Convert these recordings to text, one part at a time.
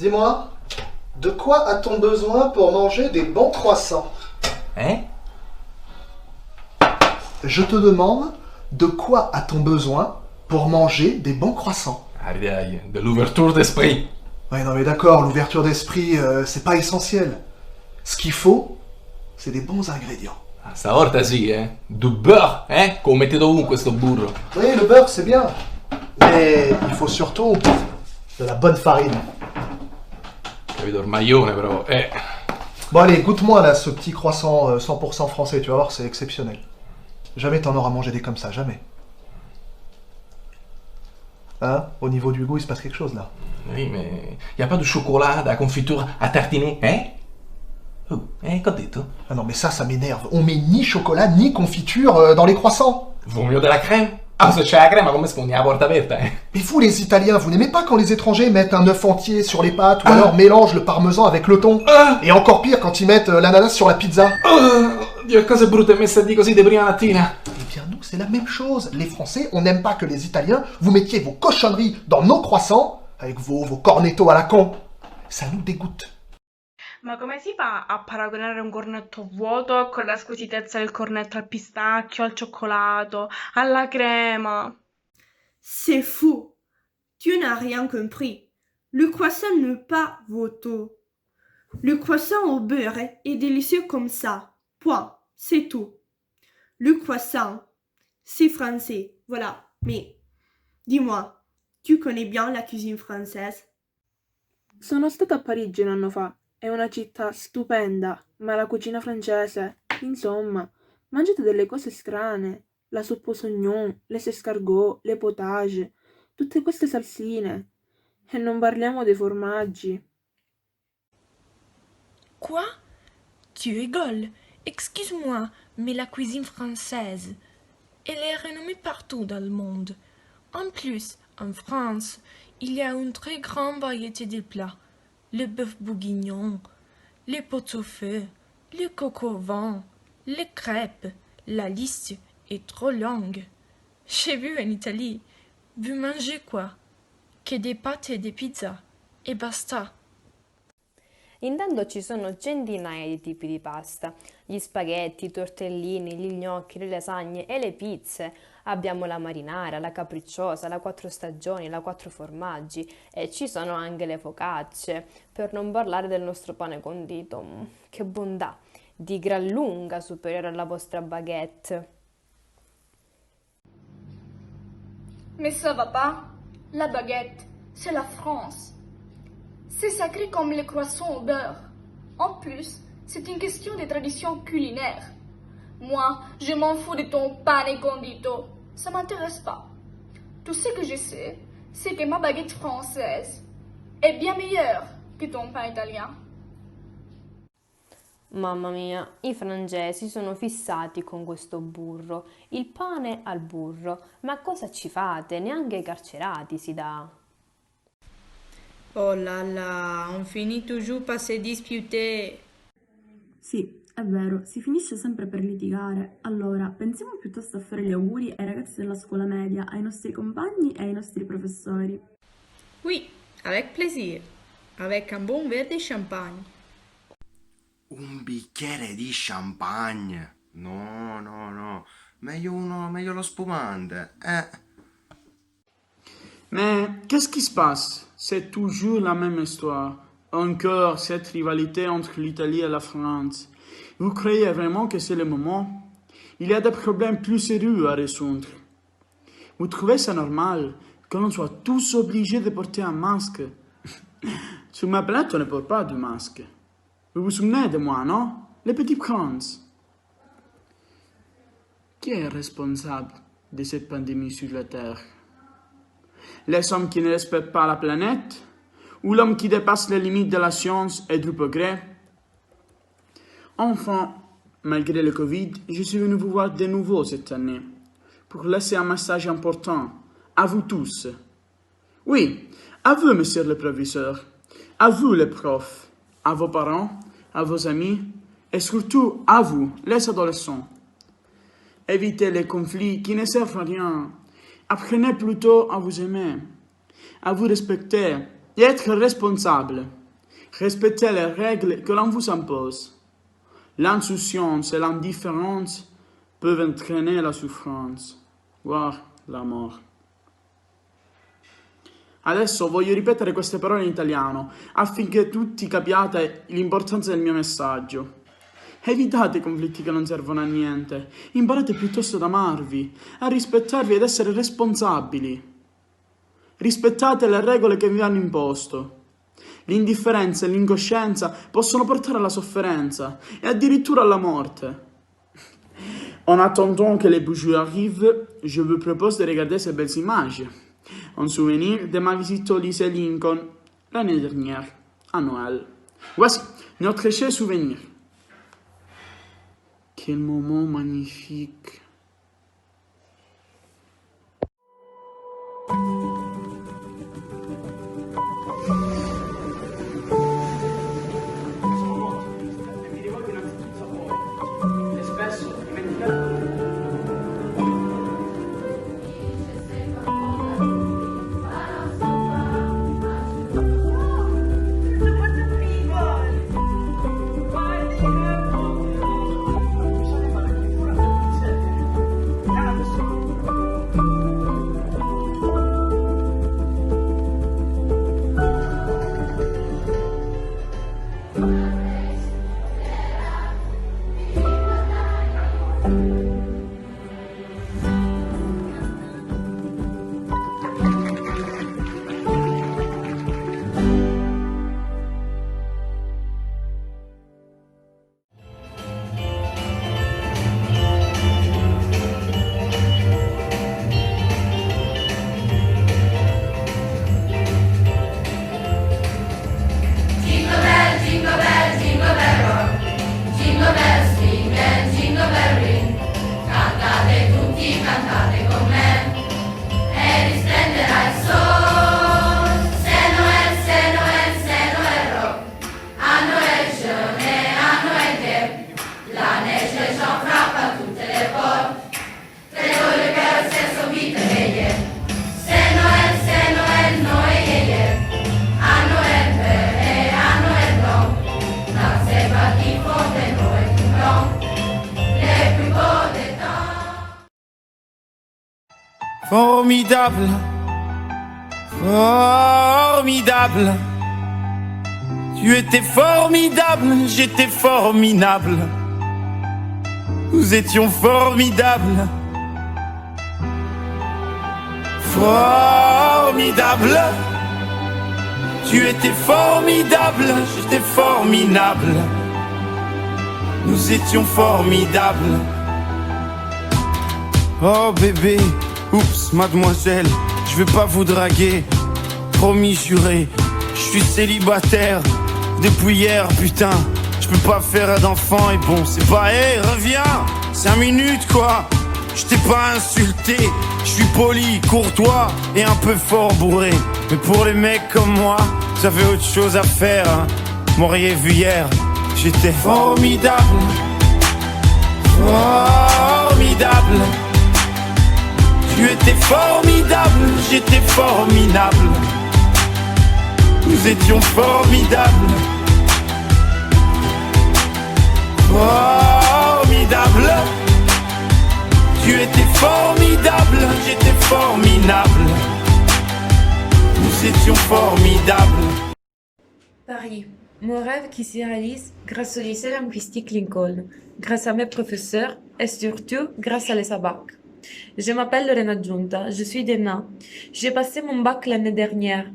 Dis-moi, de quoi a-t-on besoin pour manger des bons croissants? Hein? Je te demande, de quoi a-t-on besoin pour manger des bons croissants? Dai, de l'ouverture d'esprit. Ouais, non mais d'accord, l'ouverture d'esprit, c'est pas essentiel. Ce qu'il faut, c'est des bons ingrédients. Stavolta sì, Du beurre, Come mettete ovunque sto burro. Oui, le beurre, c'est bien. Mais il faut surtout de la bonne farine. Capito, il maglione però, Bon allez, goûte-moi là ce petit croissant 100% français, tu vas voir, c'est exceptionnel. Jamais t'en auras mangé des comme ça, jamais. Hein? Au niveau du goût, il se passe quelque chose là. Oui, mais y a pas de chocolat, de la confiture à tartiner, Oh, qu'ho detto? Ah non mais ça m'énerve. On met ni chocolat ni confiture dans les croissants. Vaut mieux de la crème? Ah, se c'è la crema come sfondi la porta aperta, Mais vous les Italiens, vous n'aimez pas quand les étrangers mettent un œuf entier sur les pâtes ou alors mélangent le parmesan avec le thon? Et encore pire quand ils mettent l'ananas sur la pizza. Dio, cose brutte messe a di così di prima mattina. Eh bien nous c'est la même chose. Les Français, on n'aime pas que les Italiens vous mettiez vos cochonneries dans nos croissants avec vos cornettos à la con. Ça nous dégoûte. Ma come si fa a paragonare un cornetto vuoto con la squisitezza del cornetto al pistacchio, al cioccolato, alla crema? C'est fou. Tu n'as rien compris. Le croissant n'est pas voto. Le croissant au beurre est délicieux comme ça. Point. C'est tout. Le croissant, c'est français. Voilà. Mais, dis-moi, tu connais bien la cuisine française? Sono stata a Parigi un anno fa. È una città stupenda, ma la cucina francese, insomma, mangiate delle cose strane. La soupe aux oignons, les escargots, le potage, tutte queste salsine. E non parliamo dei formaggi. Quoi? Tu rigoles? Excuse-moi, mais la cuisine française, elle est renommée partout dans le monde. En plus, en France, il y a une très grande variété de plats. Le bœuf bourguignon, les pot-au-feu, le coq au vin, les crêpes. La liste est trop longue. J'ai vu en Italie, vous mangez quoi? Que des pâtes et des pizzas, e basta. Intanto ci sono centinaia di tipi di pasta, gli spaghetti, i tortellini, gli gnocchi, le lasagne e le pizze. Abbiamo la marinara, la capricciosa, la quattro stagioni, la quattro formaggi e ci sono anche le focacce, per non parlare del nostro pane condito. Che bontà, di gran lunga superiore alla vostra baguette. Mais ça va pas? La baguette, c'est la France. C'est sacré comme les croissants au beurre. En plus, c'est une question de tradition culinaire. Moi, je m'en fous de ton pane condito. Ça m'intéresse pas. Tout ce que je sais, c'est que ma baguette française est bien meilleure que ton pain italien. Mamma mia, i francesi sono fissati con questo burro, il pane al burro. Ma cosa ci fate? Neanche ai carcerati si dà. Oh là là, on finit toujours par se disputer. Sì, è vero, si finisce sempre per litigare. Allora, pensiamo piuttosto a fare gli auguri ai ragazzi della scuola media, ai nostri compagni e ai nostri professori. Oui, avec plaisir. Avec un bon verre de champagne. Un bicchiere di champagne? No. Meglio lo spumante, Mais qu'est-ce qui se passe? C'est toujours la même histoire. Encore cette rivalité entre l'Italie et la France. Vous croyez vraiment que c'est le moment? Il y a des problèmes plus sérieux à résoudre. Vous trouvez ça normal que l'on soit tous obligés de porter un masque? Sur ma planète, on ne porte pas de masque. Vous vous souvenez de moi, non? Les petits princes. Qui est responsable de cette pandémie sur la Terre? Les hommes qui ne respectent pas la planète? Ou l'homme qui dépasse les limites de la science et du progrès? Enfin, malgré le Covid, je suis venu vous voir de nouveau cette année pour laisser un message important à vous tous. Oui, à vous, monsieur le professeur, à vous, les profs, à vos parents, à vos amis et surtout à vous, les adolescents. Évitez les conflits qui ne servent à rien. Apprenez plutôt à vous aimer, à vous respecter et être responsable. Respectez les règles que l'on vous impose. L'insouciance et l'indifférence peuvent entraîner la souffrance, voire la mort. Adesso voglio ripetere queste parole in italiano affinché tutti capiate l'importanza del mio messaggio. Evitate i conflitti che non servono a niente. Imparate piuttosto ad amarvi, a rispettarvi ed essere responsabili. Rispettate le regole che vi hanno imposto. L'indifferenza e l'incoscienza possono portare alla sofferenza e addirittura alla morte. En attendant que les bougies arrivent, je vous propose de regarder ces belles images. En souvenir de ma visite au lycée Lincoln l'année dernière, à Noël. Voici notre cher souvenir. Quel moment magnifique! Formidable, formidable. Tu étais formidable, j'étais formidable. Nous étions formidables. Formidable. Tu étais formidable, j'étais formidable. Nous étions formidables. Oh bébé, oups, mademoiselle, je vais pas vous draguer. Promis, juré, je suis célibataire depuis hier, putain. Je peux pas faire d'enfant et bon, c'est pas, hé, reviens, 5 minutes quoi. Je t'ai pas insulté, je suis poli, courtois et un peu fort bourré. Mais pour les mecs comme moi, vous avez autre chose à faire, hein. M'auriez vu hier, j'étais formidable. Formidable. Tu étais formidable, j'étais formidable. Nous étions formidables. Formidable. Tu étais formidable, j'étais formidable. Nous étions formidables. Paris, mon rêve qui se réalise grâce au lycée linguistique Lincoln, grâce à mes professeurs et surtout grâce à les ABAC. Je m'appelle Lorena Giunta, je suis d'ENA. J'ai passé mon bac l'année dernière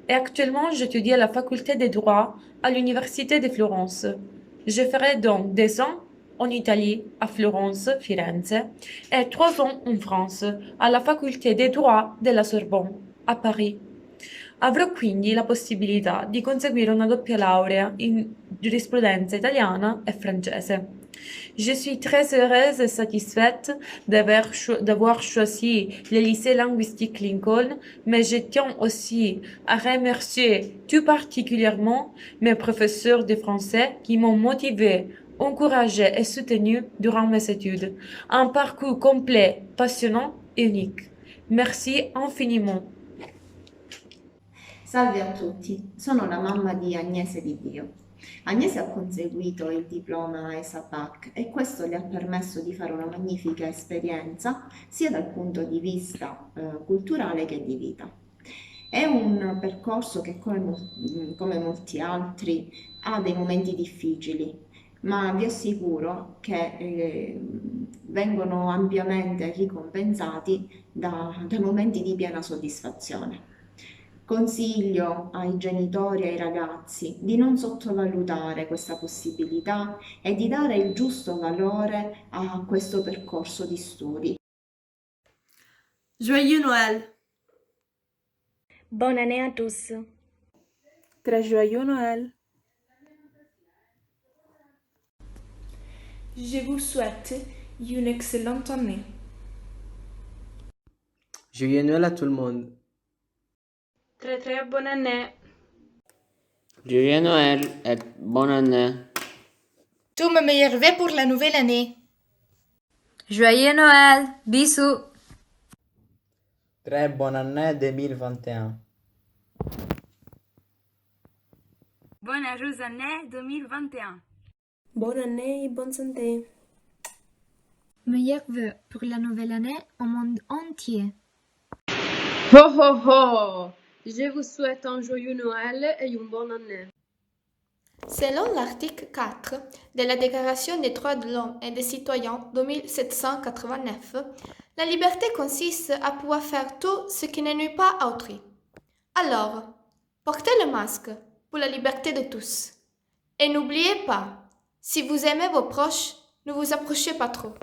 et actuellement j'étudie à la faculté des droits à l'université de Florence. Je ferai donc 2 ans en Italie, à Florence, Firenze, e 3 ans in France, alla facoltà dei droits della Sorbonne, a Paris. Avrò quindi la possibilità di conseguire una doppia laurea in giurisprudenza italiana e francese. Je suis très heureuse et satisfaite d'avoir choisi le lycée linguistique Lincoln, mais je tiens aussi à remercier tout particulièrement mes professeurs de français qui m'ont motivé, encouragé et soutenu durant mes études. Un parcours complet, passionnant et unique. Merci infiniment. Salve a tutti, sono la mamma di Agnese Di Dio. Agnese ha conseguito il diploma ESAPAC e questo le ha permesso di fare una magnifica esperienza sia dal punto di vista culturale che di vita. È un percorso che come molti altri ha dei momenti difficili, ma vi assicuro che vengono ampiamente ricompensati da momenti di piena soddisfazione. Consiglio ai genitori e ai ragazzi di non sottovalutare questa possibilità e di dare il giusto valore a questo percorso di studi. Joyeux Noël! Bonne année à tous! Très joyeux Noël! Je vous souhaite une excellente année. Joyeux Noël à tout le monde. Très très bonne année. Joyeux Noël et bonne année. Tous mes meilleurs vœux pour la nouvelle année. Joyeux Noël, bisous. Très bonne année 2021. Bonne heureuse année 2021. Bonne année et bonne santé. Meilleurs vœux pour la nouvelle année au monde entier. Ho ho ho! Je vous souhaite un joyeux Noël et une bonne année. Selon l'article 4 de la Déclaration des droits de l'homme et des citoyens de 1789, la liberté consiste à pouvoir faire tout ce qui ne nuit pas à autrui. Alors, portez le masque pour la liberté de tous. Et n'oubliez pas, si vous aimez vos proches, ne vous approchez pas trop.